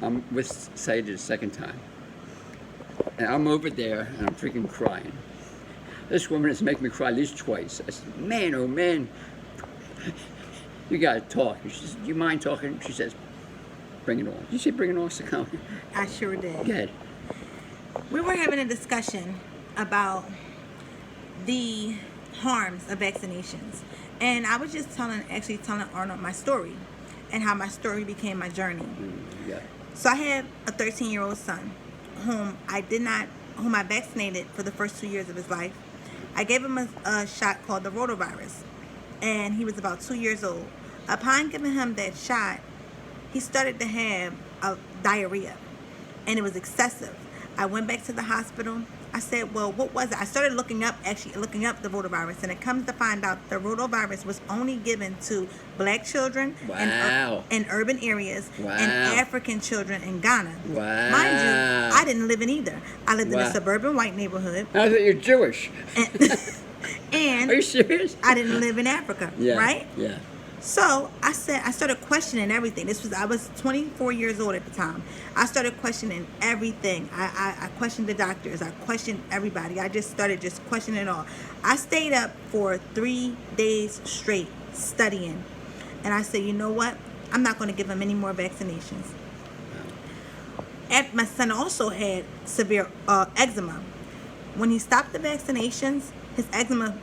I'm with Saida the second time. And I'm over there and I'm freaking crying. This woman is making me cry at least twice. I said, man, oh man, you gotta talk. She says, do you mind talking? She says, bring it on. Did you say bring it on, Sakana? I sure did. Good. We were having a discussion about the harms of vaccinations. And I was just telling Arnold my story and how my story became my journey. Yeah. So I have a 13-year-old son whom I vaccinated for the first 2 years of his life. I gave him a shot called the rotavirus, and he was about 2 years old. Upon giving him that shot, he started to have diarrhea, and it was excessive. I went back to the hospital. I said, well, what was it? I started looking up the rotavirus, and it comes to find out the rotavirus was only given to black children in urban areas and African children in Ghana. Wow. Mind you, I didn't live in either. I lived in a suburban white neighborhood. I thought you're Jewish. And are you serious? I didn't live in Africa, right? Yeah. So I started questioning everything. I was 24 years old at the time. I started questioning everything. I questioned the doctors. I questioned everybody. I just started questioning it all. I stayed up for 3 days straight studying. And I said, you know what? I'm not going to give him any more vaccinations. And my son also had severe eczema. When he stopped the vaccinations, his eczema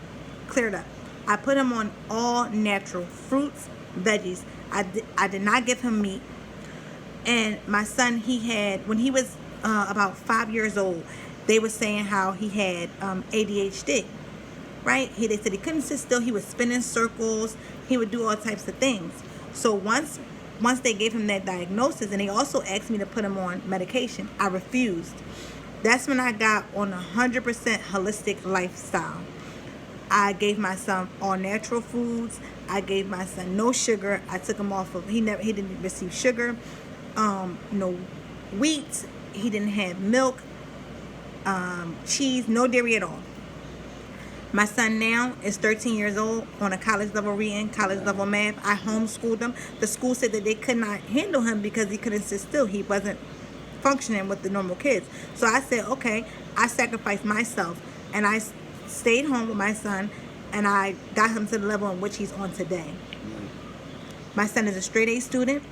cleared up. I put him on all natural fruits, veggies. I did not give him meat. And my son, when he was about 5 years old, they were saying how he had ADHD, right? They said he couldn't sit still. He was spinning circles. He would do all types of things. So once they gave him that diagnosis, and they also asked me to put him on medication, I refused. That's when I got on 100% holistic lifestyle. I gave my son all natural foods. I gave my son no sugar. I took him off of, he didn't receive sugar, no wheat. He didn't have milk, cheese, no dairy at all. My son now is 13 years old, on a college level reading, college level math. I homeschooled him. The school said that they could not handle him because he couldn't sit still. He wasn't functioning with the normal kids. So I said, okay, I sacrificed myself, and I stayed home with my son, and I got him to the level in which he's on today. My son is a straight A student,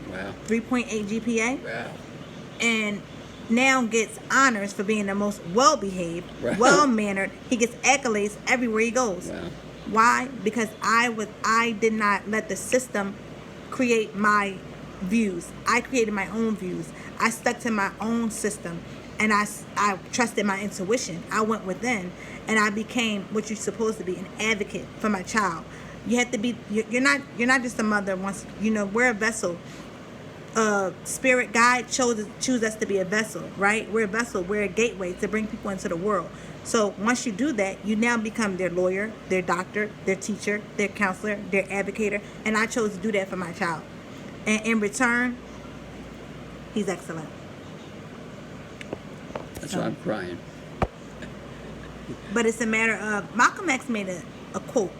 3.8 GPA, and now gets honors for being the most well-behaved, well-mannered. He gets accolades everywhere he goes. Why? Because I did not let the system create my views. I created my own views. I stuck to my own system, and I trusted my intuition. I went within, and I became what you're supposed to be, an advocate for my child. You have to be. You're not just a mother. Once we're a vessel. Spirit guide choose us to be a vessel, right? We're a vessel. We're a gateway to bring people into the world. So once you do that, you now become their lawyer, their doctor, their teacher, their counselor, their advocator. And I chose to do that for my child. And in return, he's excellent. That's why I'm crying. But it's a matter of, Malcolm X made a quote,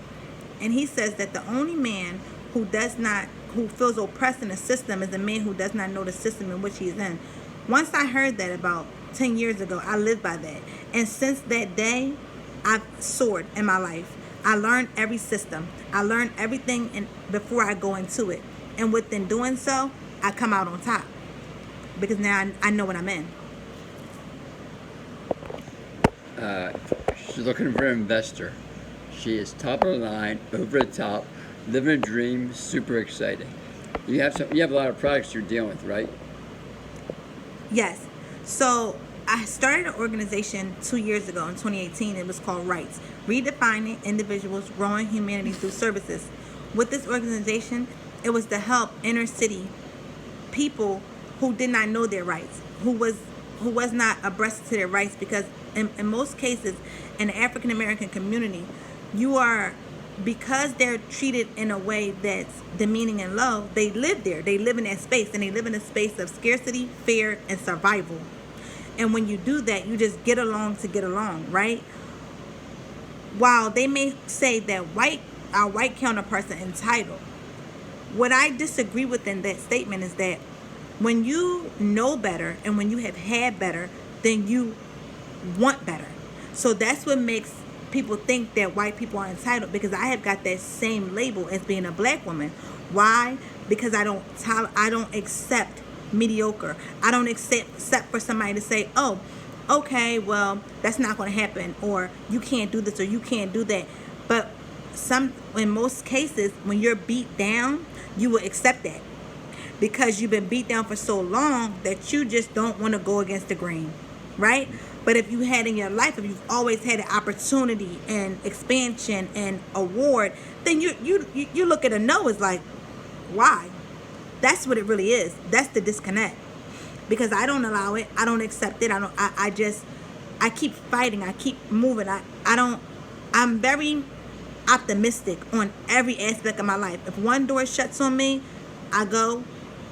and he says that the only man who feels oppressed in the system is the man who does not know the system in which he is in. Once I heard that about 10 years ago, I lived by that. And since that day, I've soared in my life. I learned every system. I learned everything before I go into it. And within doing so, I come out on top. Because now I know what I'm in. She's looking for an investor. She is top of the line, over the top, living a dream, super exciting. You have a lot of products you're dealing with, right? Yes. So I started an organization 2 years ago in 2018. It was called Rights, Redefining Individuals, Growing Humanity Through Services. With this organization, it was to help inner city people who did not know their rights, who was not abreast to their rights, because in most cases in the African American community, because they're treated in a way that's demeaning and low, they live there. They live in that space, and they live in a space of scarcity, fear, and survival. And when you do that, you just get along to get along, right? While they may say that our white counterparts are entitled, what I disagree with in that statement is that When you know better and when you have had better, then you want better. So that's what makes people think that white people are entitled, because I have got that same label as being a black woman. Why? Because I don't accept mediocre. I don't accept for somebody to say, "Oh, okay, well, that's not going to happen," or "You can't do this," or "You can't do that." But in most cases, when you're beat down, you will accept that, because you've been beat down for so long that you just don't want to go against the grain, right? But if you had in your life, if you've always had an opportunity and expansion and award, then you look at a no as like, why? That's what it really is. That's the disconnect. Because I don't allow it. I don't accept it. I keep fighting. I keep moving. I'm very optimistic on every aspect of my life. If one door shuts on me, I go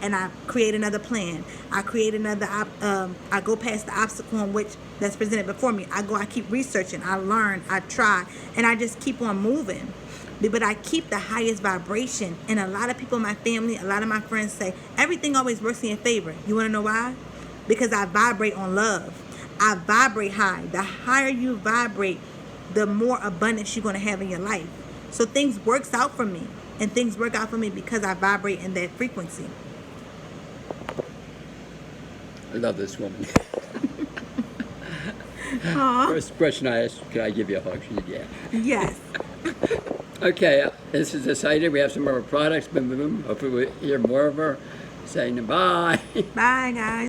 and I create another plan. I create another, I go past the obstacle in which that's presented before me. I keep researching, I learn, I try, and I just keep on moving. But I keep the highest vibration. And a lot of people in my family, a lot of my friends say, everything always works in your favor. You want to know why? Because I vibrate on love. I vibrate high. The higher you vibrate, the more abundance you're going to have in your life. So things works out for me. And things work out for me because I vibrate in that frequency. I love this woman. Aww. First question I asked, can I give you a hug? She said, yeah. Yes. Okay, this is exciting. We have some of her products. Boom, boom, boom. Hopefully we'll hear more of her saying bye. Bye, guys.